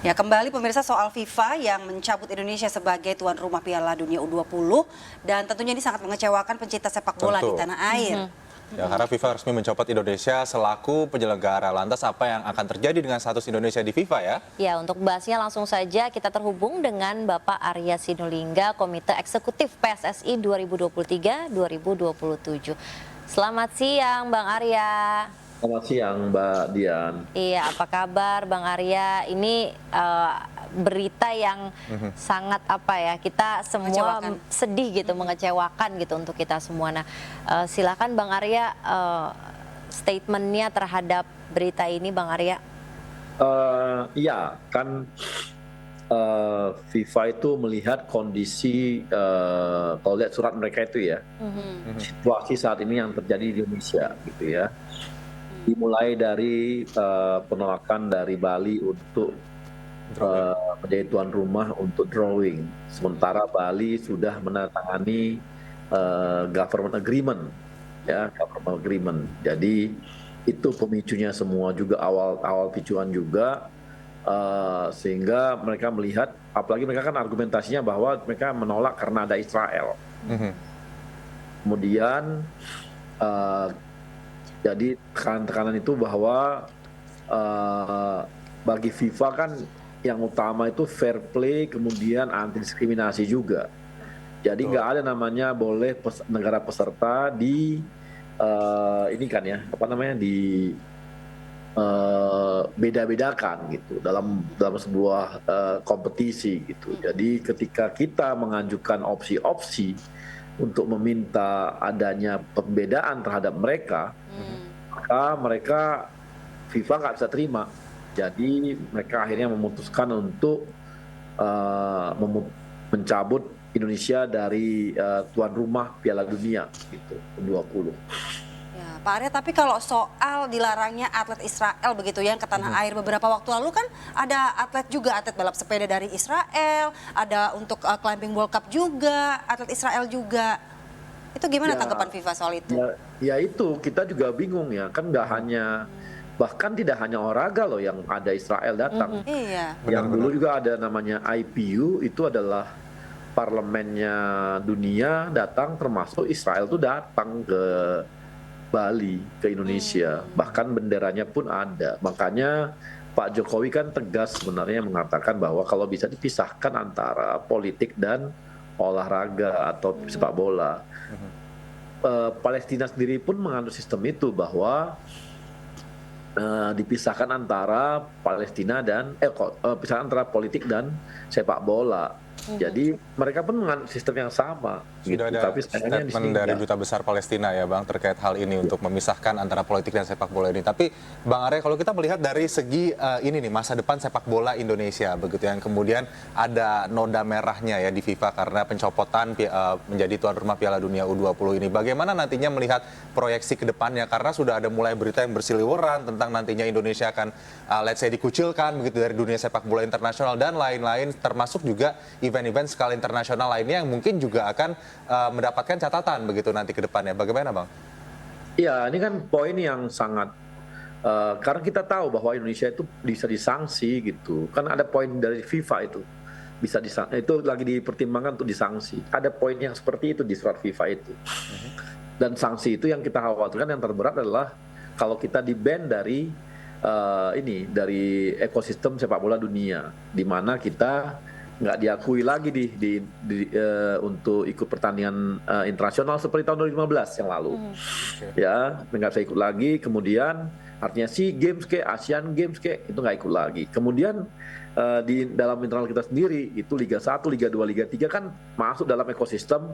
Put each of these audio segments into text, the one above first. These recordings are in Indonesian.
Ya, kembali pemirsa soal FIFA yang mencabut Indonesia sebagai tuan rumah Piala Dunia U20 dan tentunya ini sangat mengecewakan pencinta sepak bola di Tentu. tanah air. Ya, karena FIFA resmi mencopot Indonesia selaku penyelenggara. Lantas apa yang akan terjadi dengan status Indonesia di FIFA ya? Ya, untuk bahasnya langsung saja kita terhubung dengan Bapak Arya Sinulinga, Komite Eksekutif PSSI 2023-2027. Selamat siang, Bang Arya. Selamat siang, Mbak Dian. Iya, apa kabar, Bang Arya? Ini berita yang sangat kita semua Mengecewakan. sedih gitu, mengecewakan gitu untuk kita semua. Nah, silakan Bang Arya statementnya terhadap berita ini, Bang Arya. Iya, kan FIFA itu melihat kondisi, kalau lihat surat mereka itu ya, situasi saat ini yang terjadi di Indonesia gitu ya. Dimulai dari penolakan dari Bali untuk menjadi tuan rumah untuk drawing. Sementara Bali sudah menandatangani government agreement, ya government agreement. Jadi itu pemicunya semua juga awal picuan juga, sehingga mereka melihat, apalagi mereka kan argumentasinya bahwa mereka menolak karena ada Israel. Kemudian jadi tekanan itu bahwa bagi FIFA kan yang utama itu fair play, kemudian anti diskriminasi juga. Jadi nggak ada namanya boleh negara peserta di ini kan ya, apa namanya, di beda-bedakan gitu dalam sebuah kompetisi gitu. Jadi ketika kita mengajukan opsi-opsi untuk meminta adanya pembedaan terhadap mereka, maka mereka FIFA nggak bisa terima. Jadi mereka akhirnya memutuskan untuk mencabut Indonesia dari tuan rumah Piala Dunia gitu, U20. Ya, Pak Arya, tapi kalau soal dilarangnya atlet Israel begitu yang ke tanah air beberapa waktu lalu kan ada atlet juga, atlet balap sepeda dari Israel, ada untuk climbing World Cup juga, atlet Israel juga. Itu gimana tanggapan FIFA soal itu? Ya itu kita juga bingung ya, kan nggak hanya, bahkan tidak hanya olahraga loh yang ada Israel datang. Iya. Yang dulu juga ada namanya IPU, itu adalah parlemennya dunia datang, termasuk Israel tuh datang ke Bali, ke Indonesia. Bahkan benderanya pun ada. Makanya Pak Jokowi kan tegas sebenarnya mengatakan bahwa kalau bisa dipisahkan antara politik dan olahraga atau sepak bola. Palestina sendiri pun menganut sistem itu, bahwa dipisahkan antara Palestina dan pisahkan antara politik dan sepak bola. Jadi mereka pun menganut sistem yang sama. Sudah gitu. ada Tapi sayangnya di statement sini dari enggak. Duta Besar Palestina ya Bang terkait hal ini untuk memisahkan antara politik dan sepak bola ini. Tapi Bang Arya, kalau kita melihat dari segi ini nih, masa depan sepak bola Indonesia begitu, yang kemudian ada noda merahnya ya di FIFA karena pencopotan menjadi tuan rumah Piala Dunia U20 ini. Bagaimana nantinya melihat proyeksi ke depannya, karena sudah ada mulai berita yang berseliweran tentang nantinya Indonesia akan let's say dikucilkan begitu dari dunia sepak bola internasional dan lain-lain, termasuk juga event-event skala internasional lainnya yang mungkin juga akan mendapatkan catatan begitu nanti ke depannya. Bagaimana Bang? Iya, ini kan poin yang sangat, karena kita tahu bahwa Indonesia itu bisa disanksi gitu. Kan ada poin dari FIFA itu. Bisa itu lagi dipertimbangkan untuk disanksi. Ada poin yang seperti itu di surat FIFA itu. Dan sanksi itu yang kita khawatirkan yang terberat adalah kalau kita di-ban dari dari ekosistem sepak bola dunia, di mana kita nggak diakui lagi untuk ikut pertandingan internasional seperti tahun 2015 yang lalu. Ya, nggak bisa ikut lagi. Kemudian artinya SEA Games Asian Games itu nggak ikut lagi. Kemudian di dalam internal kita sendiri itu Liga 1, Liga 2, Liga 3 kan masuk dalam ekosistem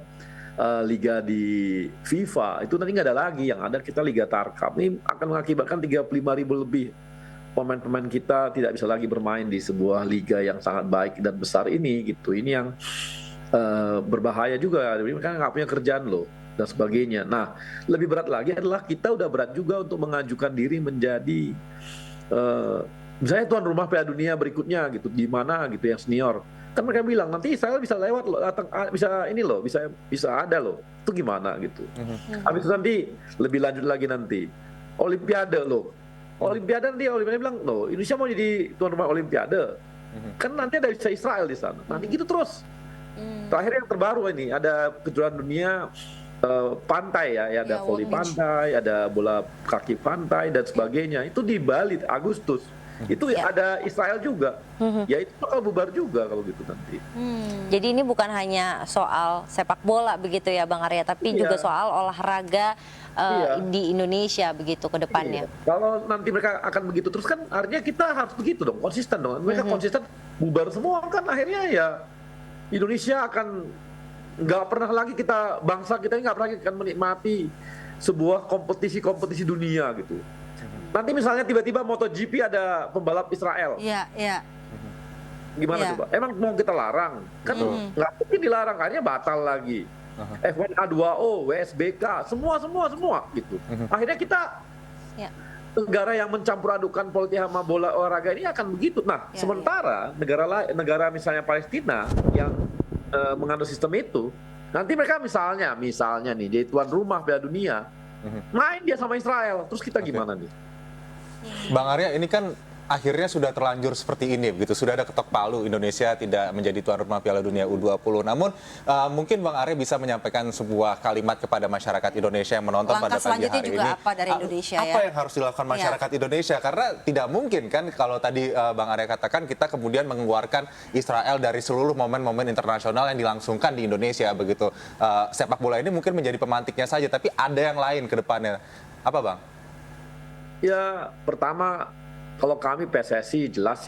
liga di FIFA. Itu nanti nggak ada lagi, yang ada kita Liga Tarkam. Ini akan mengakibatkan 35.000 lebih pemain-pemain kita tidak bisa lagi bermain di sebuah liga yang sangat baik dan besar ini gitu. Ini yang berbahaya juga. Mereka nggak punya kerjaan loh dan sebagainya. Nah, lebih berat lagi adalah kita udah berat juga untuk mengajukan diri menjadi misalnya tuan rumah Piala Dunia berikutnya gitu, di mana gitu yang senior. Kan mereka bilang nanti Israel bisa lewat loh, datang bisa ini loh, bisa ada loh. Itu gimana gitu. Habis itu nanti lebih lanjut lagi nanti Olimpiade loh. Olimpiade nanti Olimpiade bilang loh, Indonesia mau jadi tuan rumah Olimpiade. Kan nanti ada Israel di sana. Nanti gitu terus. Terakhir yang terbaru ini ada kejuaraan dunia pantai ya ada Ya, voli World Beach. pantai, ada bola kaki pantai dan sebagainya. Itu di Bali Agustus. Itu Ya. ada Israel juga. Ya itu bakal bubar juga kalau gitu nanti. Jadi ini bukan hanya soal sepak bola begitu ya Bang Arya, tapi Iya. juga soal olahraga Iya. di Indonesia begitu ke depannya. Iya. Kalau nanti mereka akan begitu terus kan artinya kita harus begitu dong, konsisten dong. Mereka konsisten bubar semua kan akhirnya ya Indonesia akan nggak pernah lagi bangsa kita ini nggak pernah lagi akan menikmati sebuah kompetisi dunia gitu. Nanti misalnya tiba-tiba MotoGP ada pembalap Israel, Iya, iya. gimana Iya. coba? Emang mau kita larang? Kan nggak mungkin dilarang, akhirnya batal lagi. F1 A2O, WSBK, semua gitu. Akhirnya kita Ya. negara yang mencampur adukan politik sama bola olahraga ini akan begitu. Nah, Ya, sementara negara misalnya Palestina yang menganut sistem itu, nanti mereka misalnya nih jadi tuan rumah Piala Dunia, main dia sama Israel, terus kita gimana nih? Bang Arya, ini kan akhirnya sudah terlanjur seperti ini, begitu. Sudah ada ketok palu, Indonesia tidak menjadi tuan rumah Piala Dunia U20. Namun mungkin Bang Arya bisa menyampaikan sebuah kalimat kepada masyarakat Indonesia yang menonton Langkah pada pagi selanjutnya hari juga ini. apa dari Indonesia Apa ya? yang harus dilakukan Iya. masyarakat Indonesia? Karena tidak mungkin kan kalau tadi Bang Arya katakan kita kemudian mengeluarkan Israel dari seluruh momen-momen internasional yang dilangsungkan di Indonesia, begitu. Sepak bola ini mungkin menjadi pemantiknya saja, tapi ada yang lain ke depannya. Apa Bang? Ya, pertama kalau kami PSSI jelas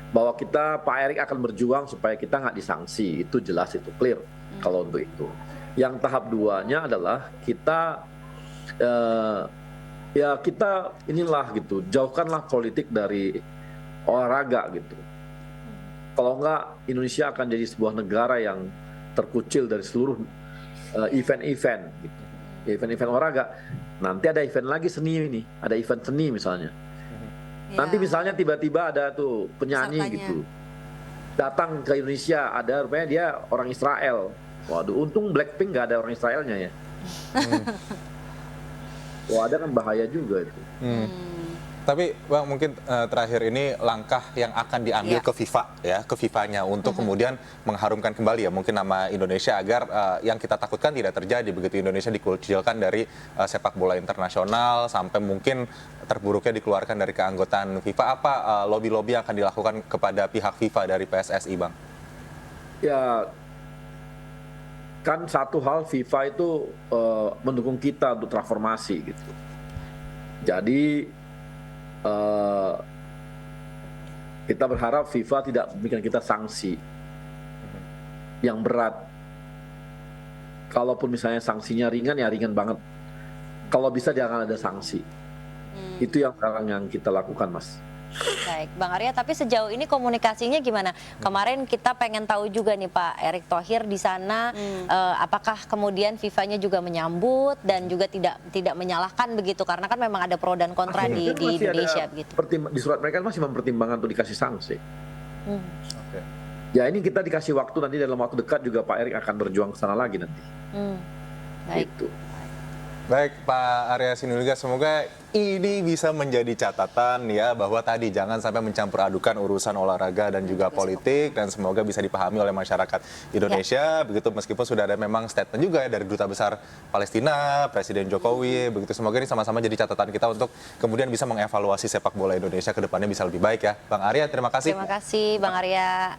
bahwa Pak Erik akan berjuang supaya kita nggak disanksi, itu jelas, itu clear kalau untuk itu. Yang tahap 2-nya adalah kita gitu, jauhkanlah politik dari olahraga gitu. Kalau nggak, Indonesia akan jadi sebuah negara yang terkucil dari seluruh event-event gitu. Event-event olahraga. Nanti ada event lagi seni ini, ada event seni misalnya. Ya. Nanti misalnya tiba-tiba ada tuh penyanyi Pesertanya. gitu, datang ke Indonesia, ada rupanya dia orang Israel. Waduh, untung Blackpink nggak ada orang Israelnya ya. Wah, ada kan bahaya juga itu. Tapi Bang, mungkin terakhir ini langkah yang akan diambil Iya. ke FIFA ya, ke FIFA-nya untuk kemudian mengharumkan kembali ya mungkin nama Indonesia agar yang kita takutkan tidak terjadi, begitu Indonesia dikucilkan dari sepak bola internasional sampai mungkin terburuknya dikeluarkan dari keanggotaan FIFA. Apa lobby-lobby yang akan dilakukan kepada pihak FIFA dari PSSI, Bang? Ya, kan satu hal FIFA itu mendukung kita untuk transformasi gitu. Jadi kita berharap FIFA tidak memberikan kita sanksi yang berat. Kalaupun misalnya sanksinya ringan, ya ringan banget. Kalau bisa jangan ada sanksi. Itu yang sekarang yang kita lakukan, Mas. Baik, Bang Arya, tapi sejauh ini komunikasinya gimana? Kemarin kita pengen tahu juga nih Pak Erick Thohir di sana, apakah kemudian FIFA-nya juga menyambut dan juga tidak menyalahkan begitu? Karena kan memang ada pro dan kontra di Kan masih ada Indonesia begitu. di surat mereka masih mempertimbangkan untuk dikasih sanksi. Oke. Ya ini kita dikasih waktu, nanti dalam waktu dekat juga Pak Erick akan berjuang ke sana lagi nanti. Baik. Gitu. Baik Pak Arya Sinulinga, semoga ini bisa menjadi catatan ya bahwa tadi jangan sampai mencampur adukan urusan olahraga dan juga politik, dan semoga bisa dipahami oleh masyarakat Indonesia. Begitu meskipun sudah ada memang statement juga ya dari Duta Besar Palestina, Presiden Jokowi, begitu semoga ini sama-sama jadi catatan kita untuk kemudian bisa mengevaluasi sepak bola Indonesia ke depannya bisa lebih baik ya. Bang Arya, terima kasih. Terima kasih Bang Arya.